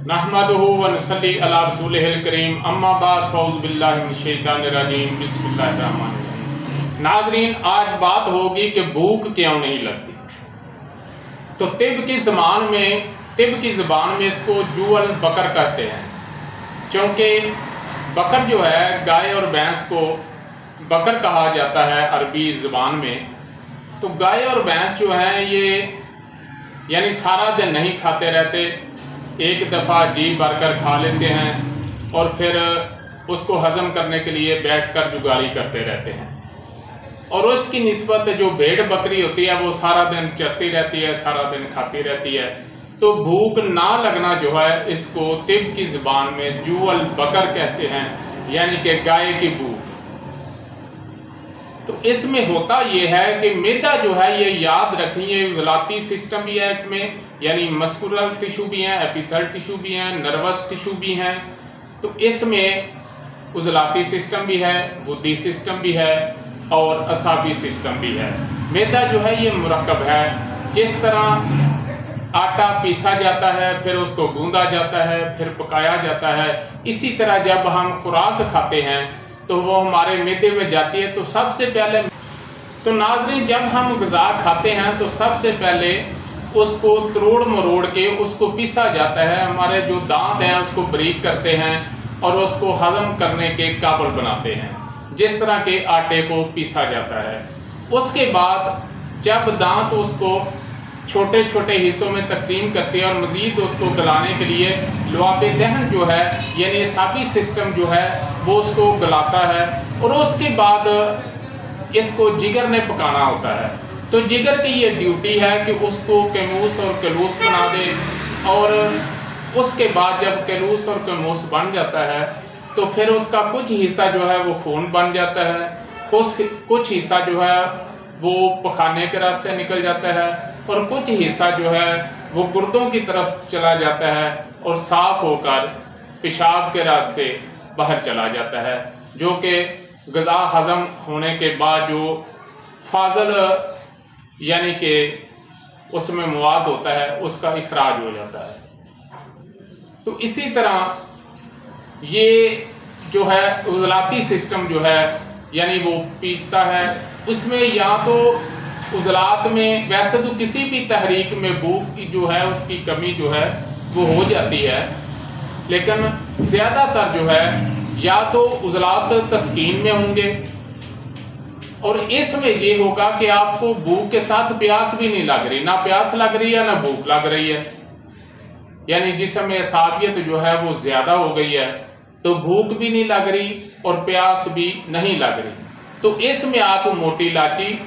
नहमदुहु व नुसल्ली अला रसूलिहिल करीम अम्मा बाद फ़ऊज़ु बिल्लाहि मिनश शैतानिर रजीम बिस्मिल्लाहिर रहमानिर रहीम। नाज़रीन, आज बात होगी कि भूख क्यों नहीं लगती। तो तिब की ज़बान में इसको जुअल बकर कहते हैं, क्योंकि बकर जो है गाय और भैंस को बकर कहा जाता है अरबी ज़बान में। तो गाय और भैंस जो है ये यानी सारा दिन नहीं खाते रहते, एक दफ़ा जी भरकर खा लेते हैं और फिर उसको हज़म करने के लिए बैठकर जुगाली करते रहते हैं। और उसकी निस्बत जो भेड़ बकरी होती है वो सारा दिन चरती रहती है, सारा दिन खाती रहती है। तो भूख ना लगना जो है इसको तिब की ज़बान में जुअल बकर कहते हैं, यानी कि गाय की भूख। तो इसमें होता ये है कि मैदा जो है ये याद रखें, ये उज़लाती सिस्टम भी है इसमें, यानी मस्कुलर टिश्यू भी हैं, एपिथेल टिश्यू भी हैं, नर्वस टिश्यू भी हैं। तो इसमें उज़लाती सिस्टम भी है, बुद्धि सिस्टम भी है और असाबी सिस्टम भी है। मैदा जो है ये मुरक्कब है। जिस तरह आटा पीसा जाता है, फिर उसको गूंदा जाता है, फिर पकाया जाता है, इसी तरह जब हम खुराक खाते हैं तो वो हमारे मैदे में जाती है। तो सबसे पहले तो नाज़रीन, जब हम ग़िज़ा खाते हैं तो सबसे पहले उसको तोड़ मरोड़ के उसको पीसा जाता है। हमारे जो दांत हैं उसको बारीक करते हैं और उसको हज़म करने के काबिल बनाते हैं, जिस तरह के आटे को पीसा जाता है। उसके बाद जब दांत उसको छोटे छोटे हिस्सों में तकसीम करते हैं और मज़ीद उसको गलाने के लिए लुआबे दहन जो है यानी असाबी सिस्टम जो है वो उसको गलाता है। और उसके बाद इसको जिगर ने पकाना होता है। तो जिगर की ये ड्यूटी है कि उसको कैमूस और कलूस बना दे। और उसके बाद जब कैलूस और कैमूस बन जाता है तो फिर उसका कुछ हिस्सा जो है वो खून बन जाता है, कुछ हिस्सा जो है वो पखाने के रास्ते निकल जाता है और कुछ हिस्सा जो है वो गुर्दों की तरफ चला जाता है और साफ होकर पेशाब के रास्ते बाहर चला जाता है, जो कि ग़िज़ा हज़म होने के बाद जो फाजल यानी कि उसमें मवाद होता है उसका इखराज हो जाता है। तो इसी तरह ये जो है उज़लाती सिस्टम जो है यानी वो पीसता है। उसमें या तो उज़लात में वैसे तो किसी भी तहरीक में भूख की जो है उसकी कमी जो है वो हो जाती है, लेकिन ज़्यादातर जो है या तो उज़लात तस्कीन में होंगे और इसमें ये होगा कि आपको भूख के साथ प्यास भी नहीं लग रही, ना प्यास लग रही है ना भूख लग रही है, यानी जिस्म में असाबियत जो है वो ज़्यादा हो गई है। तो भूख भी नहीं लग रही और प्यास भी नहीं लग रही। तो इसमें आप मोटी इलायची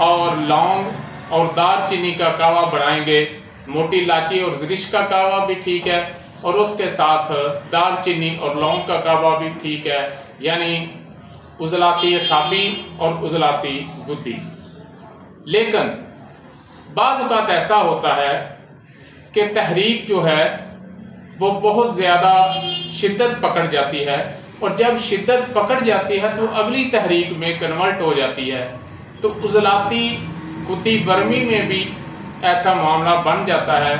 और लौंग और दालचीनी का कावा बनाएंगे। मोटी इलायची और ज़रिश का कावा भी ठीक है और उसके साथ दालचीनी और लौंग का कावा भी ठीक है, यानी उज़लाती असाबी और उज़लाती बुद्धि। लेकिन बाज़ औक़ात ऐसा होता है कि तहरीक जो है वो बहुत ज़्यादा शिद्दत पकड़ जाती है और जब शिद्दत पकड़ जाती है तो अगली तहरीक में कन्वर्ट हो जाती है। तो उज़लाती बुद्धि वर्मी में भी ऐसा मामला बन जाता है,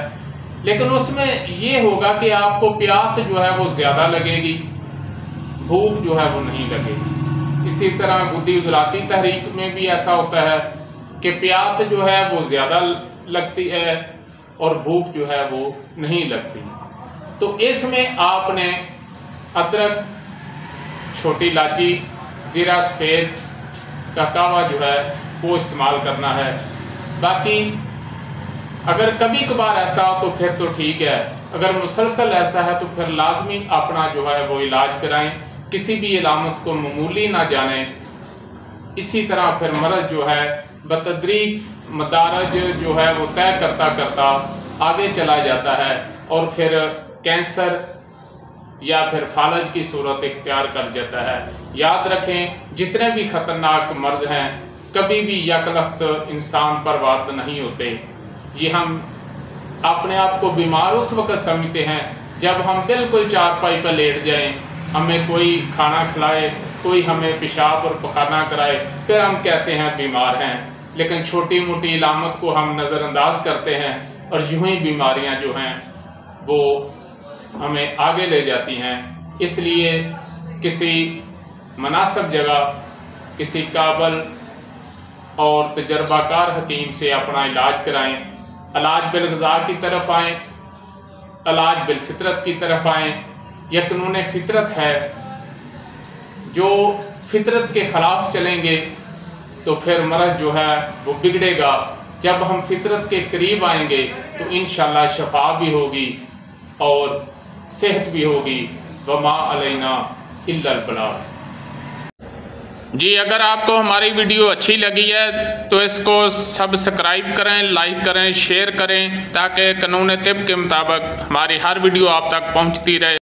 लेकिन उसमें ये होगा कि आपको प्यास जो है वो ज़्यादा लगेगी, भूख जो है वो नहीं लगेगी। इसी तरह बुद्धि उज़लाती तहरीक में भी ऐसा होता है कि प्यास जो है वो ज़्यादा लगती है और भूख जो है वो नहीं लगती। तो इसमें आपने अदरक, छोटी इलायची, ज़ीरा सफ़ेद का कावा जो है वो इस्तेमाल करना है। बाकी अगर कभी कभार ऐसा हो तो फिर तो ठीक है, अगर मुसलसल ऐसा है तो फिर लाजमी अपना जो है वो इलाज कराएं, किसी भी इलामत को मामूली ना जाने। इसी तरह फिर मर्ज़ जो है बतदरीज मदारज जो है वो तय करता करता आगे चला जाता है और फिर कैंसर या फिर फालज की सूरत इख्तियार कर जाता है। याद रखें, जितने भी ख़तरनाक मर्ज़ हैं कभी भी यकलख्त इंसान पर वारद नहीं होते। ये हम अपने आप को बीमार उस वक़्त समझते हैं जब हम बिल्कुल चारपाई पर लेट जाएं, हमें कोई खाना खिलाए, कोई हमें पेशाब और पखाना कराए, फिर हम कहते हैं बीमार हैं। लेकिन छोटी मोटी इलामत को हम नज़रअंदाज करते हैं और यूं ही बीमारियां जो हैं वो हमें आगे ले जाती हैं। इसलिए किसी मुनासिब जगह किसी काबिल और तजर्बाकार हकीम से अपना इलाज कराएं। इलाज बिलग़िज़ा की तरफ आएँ, इलाज बिलफ़ितरत की तरफ आएँ। यह कानून फ़ितरत है, जो फ़ितरत के ख़िलाफ़ चलेंगे तो फिर मर्ज़ जो है वो बिगड़ेगा। जब हम फ़ितरत के करीब आएंगे तो इंशाअल्लाह शफ़ा भी होगी और सेहत भी होगी। वमा अलैना इल्लल बलाग। जी, अगर आपको हमारी वीडियो अच्छी लगी है तो इसको सब्सक्राइब करें, लाइक करें, शेयर करें, ताकि कानून तिब के मुताबिक हमारी हर वीडियो आप तक पहुंचती रहे।